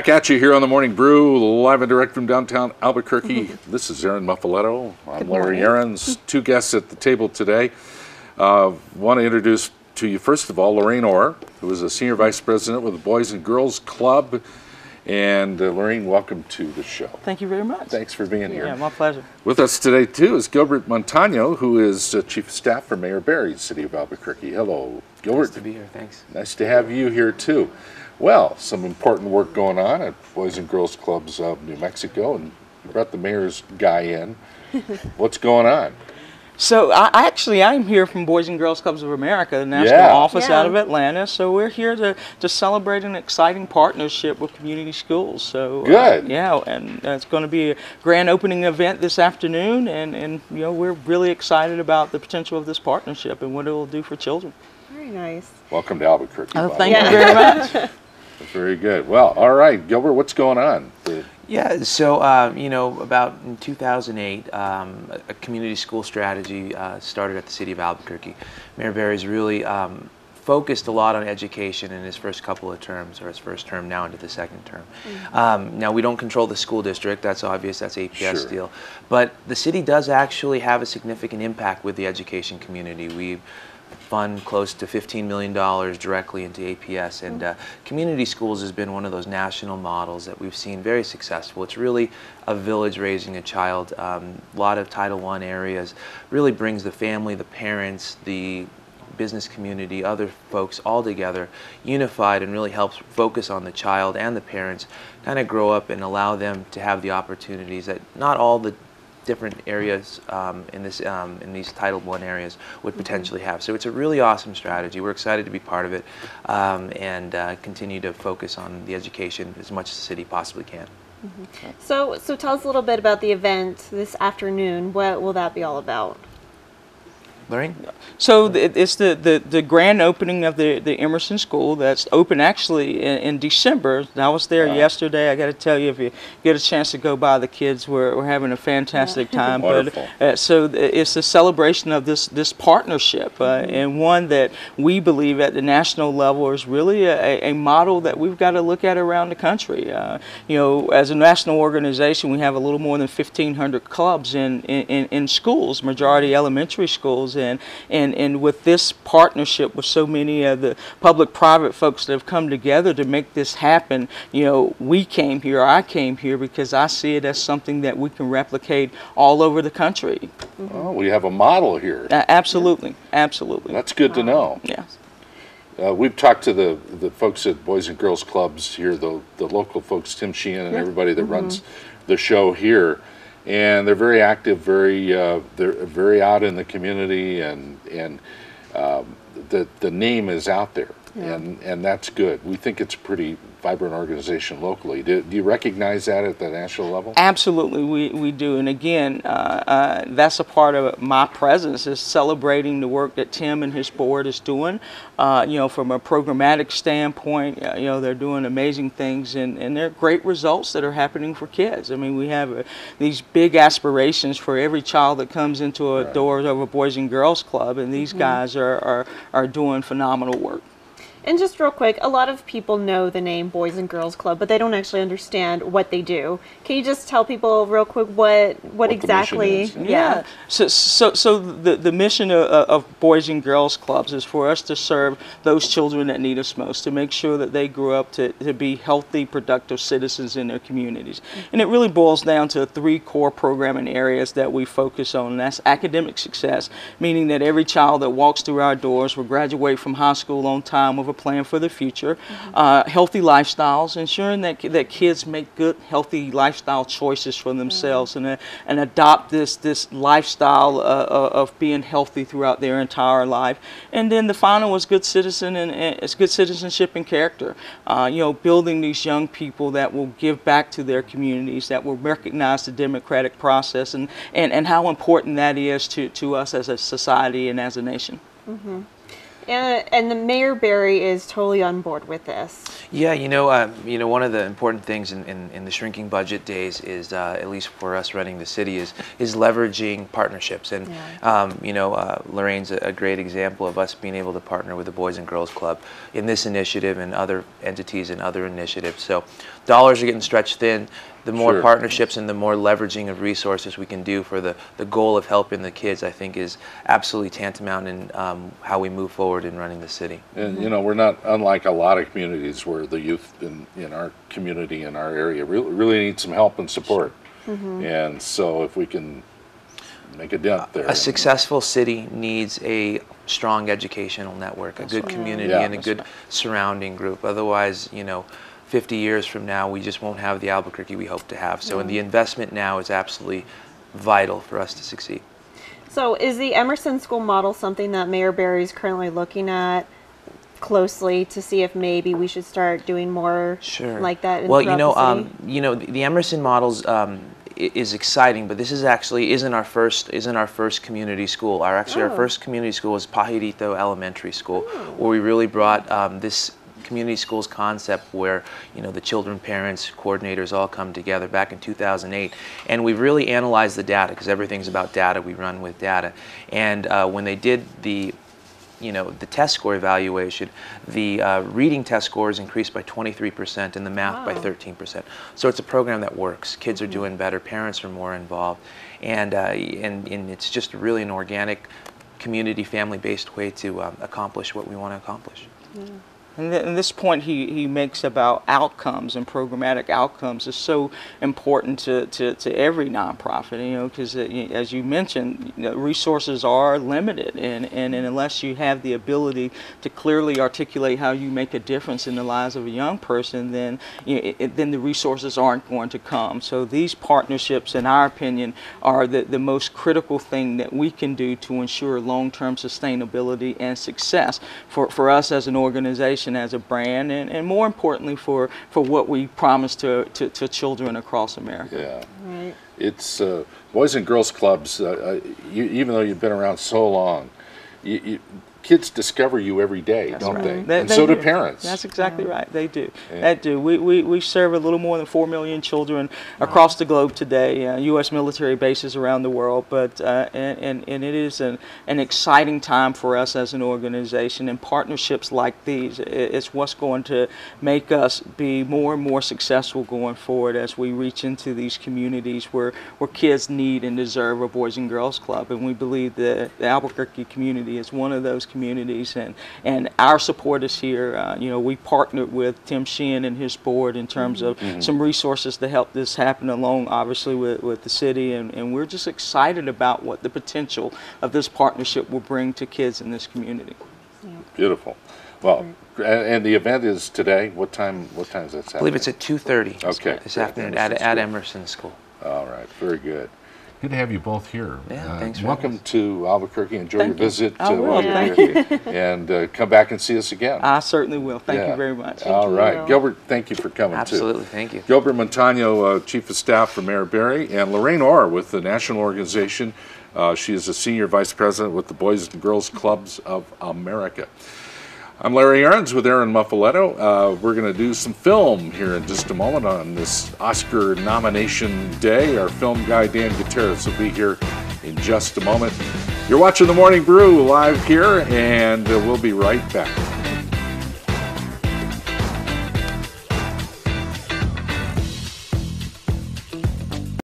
Back at you here on the Morning Brew, live and direct from downtown Albuquerque. This is Aaron Muffaletto. I'm Larry Aarons. Two guests at the table today. Want to introduce to you, first of all, Lorraine Orr, who is a Senior Vice President with the Boys and Girls Club. And Lorraine, welcome to the show. Thank you very much. Thanks for being here. Yeah, my pleasure. With us today, too, is Gilbert Montano, who is Chief of Staff for Mayor Barry, City of Albuquerque. Hello, Gilbert. Nice to be here, thanks. Nice to have you here, too. Well, some important work going on at Boys and Girls Clubs of New Mexico, and you brought the mayor's guy in. What's going on? So I'm here from Boys and Girls Clubs of America, the national office out of Atlanta. So we're here to celebrate an exciting partnership with community schools. So good. And it's going to be a grand opening event this afternoon, and you know, we're really excited about the potential of this partnership and what it will do for children. Very nice. Welcome to Albuquerque. Thank you very much. Very good. Well, all right, Gilbert, what's going on? Yeah, so, you know, about in 2008, a community school strategy started at the City of Albuquerque. Mayor Barry's really focused a lot on education in his first couple of terms, or his first term now into the second term. Now, we don't control the school district, that's obvious, that's APS deal. But the city does actually have a significant impact with the education community. We fund close to $15 million directly into APS, and community schools has been one of those national models that we've seen very successful. It's really a village raising a child. A lot of Title I areas really brings the family, the parents, the business community, other folks all together, unified, and really helps focus on the child and the parents, kind of grow up and allow them to have the opportunities that not all the different areas in these Title I areas would potentially have. So it's a really awesome strategy. We're excited to be part of it and continue to focus on the education as much as the city possibly can. So tell us a little bit about the event this afternoon. What will that be all about? Lorraine? So it's the grand opening of the Emerson School that's open actually in December. I was there yesterday. I got to tell you, if you get a chance to go by, the kids were having a fantastic time. But so it's a celebration of this partnership and one that we believe at the national level is really a model that we've got to look at around the country. You know, as a national organization, we have a little more than 1,500 clubs in schools, majority elementary schools. And with this partnership with so many of the public-private folks that have come together to make this happen, you know, I came here because I see it as something that we can replicate all over the country. Oh, we have a model here. Absolutely, absolutely. That's good to know. Yes. We've talked to the folks at Boys and Girls Clubs here, the local folks, Tim Sheehan and everybody that runs the show here. And they're very active, they're very out in the community, and the name is out there, and that's good. We think it's a pretty vibrant organization locally. Do you recognize that at the national level? Absolutely, we do. And again, that's a part of my presence, is celebrating the work that Tim and his board is doing. You know, from a programmatic standpoint, you know, they're doing amazing things, and they're great results that are happening for kids. I mean, we have these big aspirations for every child that comes into the doors of a Boys and Girls Club, and these guys are doing phenomenal work. And just real quick, a lot of people know the name Boys and Girls Club, but they don't actually understand what they do. Can you just tell people real quick what exactly? Yeah. So the mission of Boys and Girls Clubs is for us to serve those children that need us most, to make sure that they grow up to be healthy, productive citizens in their communities. And it really boils down to 3 core programming areas that we focus on, and that's academic success, meaning that every child that walks through our doors will graduate from high school on time with a plan for the future. Healthy lifestyles, ensuring that kids make good, healthy lifestyle choices for themselves and adopt this lifestyle of being healthy throughout their entire life. And then the final was good citizen and it's good citizenship and character. You know, building these young people that will give back to their communities, that will recognize the democratic process and how important that is to us as a society and as a nation. And the Mayor Barry is totally on board with this. Yeah, one of the important things in the shrinking budget days is, at least for us running the city, is leveraging partnerships. And Lorraine's a great example of us being able to partner with the Boys and Girls Club in this initiative and other entities and other initiatives. So dollars are getting stretched thin. The more partnerships and the more leveraging of resources we can do for the goal of helping the kids, I think, is absolutely tantamount in how we move forward in running the city. And we're not unlike a lot of communities where the youth in our community, in our area, really need some help and support. And so if we can make a dent there. A successful city needs a strong educational network, a good community, and a good surrounding group. Otherwise, 50 years from now, we just won't have the Albuquerque we hope to have. So the investment now is absolutely vital for us to succeed. So is the Emerson School model something that Mayor Barry is currently looking at closely to see if maybe we should start doing more like that? Well, the Emerson models is exciting, but this is actually isn't our first community school. Our first community school is Pajirito Elementary School, where we really brought this community schools concept where the children, parents, coordinators all come together back in 2008, and we've really analyzed the data because everything's about data. We run with data, and when they did the test score evaluation, the reading test scores increased by 23% and the math by 13%. So it's a program that works. Kids are doing better, parents are more involved, and it's just really an organic, community, family-based way to accomplish what we want to accomplish. And this point he makes about outcomes and programmatic outcomes is so important to every nonprofit, because as you mentioned, resources are limited, and unless you have the ability to clearly articulate how you make a difference in the lives of a young person, then then the resources aren't going to come. So these partnerships, in our opinion, are the most critical thing that we can do to ensure long-term sustainability and success for us as an organization, as a brand, and more importantly for what we promise to children across America. Yeah, right. It's Boys and Girls Clubs. Even though you've been around so long, kids discover you every day, don't they? And so do parents. That's exactly right. They do. They do. We serve a little more than 4 million children across the globe today, U.S. military bases around the world. But and it is an exciting time for us as an organization. And partnerships like these, it's what's going to make us be more and more successful going forward as we reach into these communities where kids need and deserve a Boys and Girls Club. And we believe that the Albuquerque community is one of those communities, and our support is here. We partnered with Tim Sheehan and his board in terms of some resources to help this happen, along obviously with the city, and we're just excited about what the potential of this partnership will bring to kids in this community. Beautiful. Well, and the event is today. What time is that happening? I believe it's at 2:30. Okay. This afternoon at Emerson School. All right. Very good. Good to have you both here. Yeah, thanks for welcome to Albuquerque. Enjoy your visit. Thank you. And come back and see us again. I certainly will. Thank you very much. All right. Gilbert, thank you for coming Absolutely, thank you. Gilbert Montano, Chief of Staff for Mayor Barry, and Lorraine Orr with the National Organization. She is a Senior Vice President with the Boys and Girls Clubs of America. I'm Larry Aarons with Aaron Muffaletto. We're going to do some film here in just a moment on this Oscar nomination day. Our film guy, Dan Gutierrez, will be here in just a moment. You're watching The Morning Brew live here, and we'll be right back.